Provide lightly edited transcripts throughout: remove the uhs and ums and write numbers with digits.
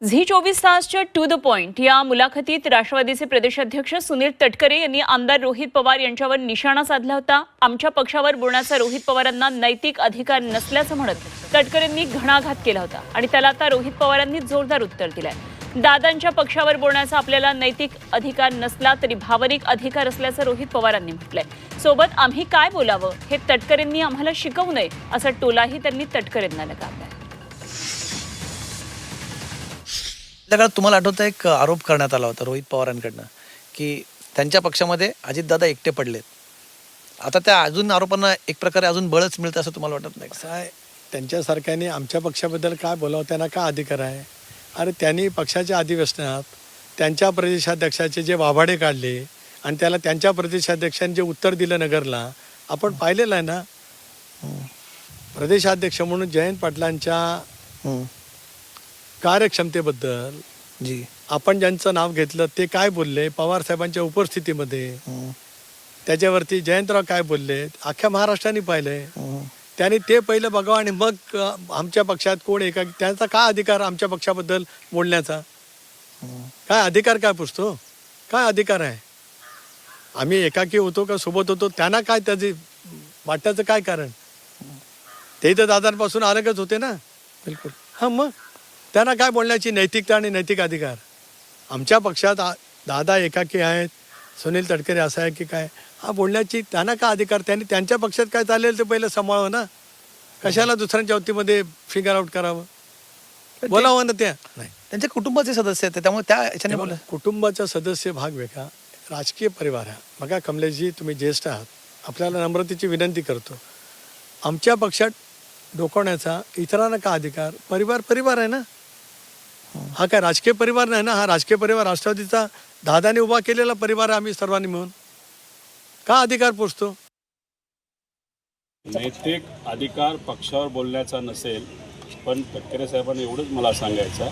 Zee 24 तासच्या to the point या मुलाखतीत राष्ट्रवादीचे प्रदेशाध्यक्ष सुनील तटकरे यांनी आमदार रोहित पवार यांच्यावर निशाणा साधला होता। आमच्या पक्षावर बोलण्याचा रोहित पवारांना नैतिक अधिकार नसल्याचं म्हणत तटकरेंनी घणाघात केला होता आणि त्याला आता रोहित पवारांनी जोरदार उत्तर दिलंय। दादांच्या पक्षावर बोलण्याचा आपल्याला नैतिक अधिकार नसला तरी भावनिक अधिकार असल्याचं रोहित पवारांनी म्हटलंय। सोबत आम्ही काय बोलावं हे तटकरेंनी आम्हाला शिकवू नये असा टोलाही त्यांनी तटकरेंना लगावलाय। त्या तुम्हाला आठवतं एक आरोप करण्यात आला होता रोहित पवारांकडनं की त्यांच्या पक्षामध्ये अजितदादा एकटे पडलेत। आता त्या अजून आरोपांना एक प्रकारे अजून बळच मिळतं असं तुम्हाला वाटत नाही? कसं आहे, त्यांच्यासारख्याने आमच्या पक्षाबद्दल काय बोलावं, त्यांना काय अधिकार आहे? अरे त्यांनी पक्षाच्या अधिवेशनात त्यांच्या प्रदेशाध्यक्षाचे जे वाभाडे काढले आणि त्याला त्यांच्या प्रदेशाध्यक्षांनी जे उत्तर दिलं नगरला आपण पाहिलेलं आहे ना। प्रदेशाध्यक्ष म्हणून जयंत पाटलांच्या कार्यक्षमतेबद्दल जी आपण ज्यांचं नाव घेतलं ते काय बोलले पवार साहेबांच्या उपस्थितीमध्ये, त्याच्यावरती जयंतराव काय बोलले अख्ख्या महाराष्ट्राने पाहिलंय। त्यांनी ते पहिलं बघावं आणि मग आमच्या पक्षात कोण आहे का, त्यांचा काय अधिकार आमच्या पक्षाबद्दल बोलण्याचा? काय अधिकार काय पुसतो? काय अधिकार आहे? आम्ही एकाकी होतो का सोबत होतो, त्यांना काय त्याचे वाटण्याचं काय कारण? ते तर दादांपासून अलगच होते ना। बिलकुल। हां, मग त्यांना काय बोलण्याची नैतिकता आणि नैतिक अधिकार? आमच्या पक्षात दादा एकाकी आहेत, सुनील तटकरे असं आहे की काय, हा बोलण्याची त्यांना काय अधिकार? त्यांनी त्यांच्या पक्षात काय चालेल ते पहिलं सांभाळावं ना। कशाला दुसऱ्यांच्या वतीमध्ये फिगर आउट करावं? बोलावं ना। त्या नाही, त्यांच्या कुटुंबाचे सदस्य आहेत त्यामुळे त्या याच्याने बोला। कुटुंबाचा सदस्य भाग वेगळा, राजकीय परिवार हा बघा। कमलेशजी तुम्ही ज्येष्ठ आहात, आपल्याला नम्रतेची विनंती करतो, आमच्या पक्षात डोकवण्याचा इतरांना का अधिकार? परिवार परिवार आहे ना, हा काय राजकीय परिवार नाही ना। हा राजकीय परिवार राष्ट्रवादीचा दादाने उभा केलेला परिवार आहे, आम्ही सर्वांनी मिळून का अधिकार पोचतो? नैतिक अधिकार पक्षावर बोलण्याचा नसेल, पण तटकरे साहेबांना एवढंच मला सांगायचं,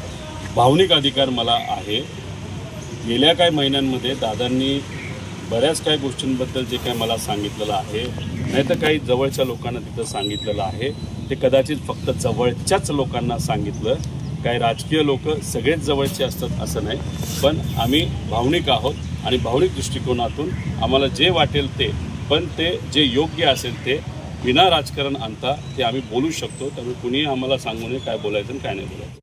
भावनिक अधिकार मला आहे। गेल्या काही महिन्यांमध्ये दादांनी बऱ्याच काही गोष्टींबद्दल जे काही मला सांगितलेलं आहे, नाही तर काही जवळच्या लोकांना तिथं सांगितलेलं आहे, ते कदाचित फक्त जवळच्याच लोकांना सांगितलं। काही राजकीय लोक सगळेच जवळचे असतात असं नाही, पण आम्ही भावनिक आहोत आणि भावनिक दृष्टिकोनातून आम्हाला जे वाटेल ते, पण ते जे योग्य असेल ते विना राजकारण आणता ते आम्ही बोलू शकतो। त्यामुळे कुणीही आम्हाला सांगू नये काय बोलायचं आणि काय नाही बोलायचं।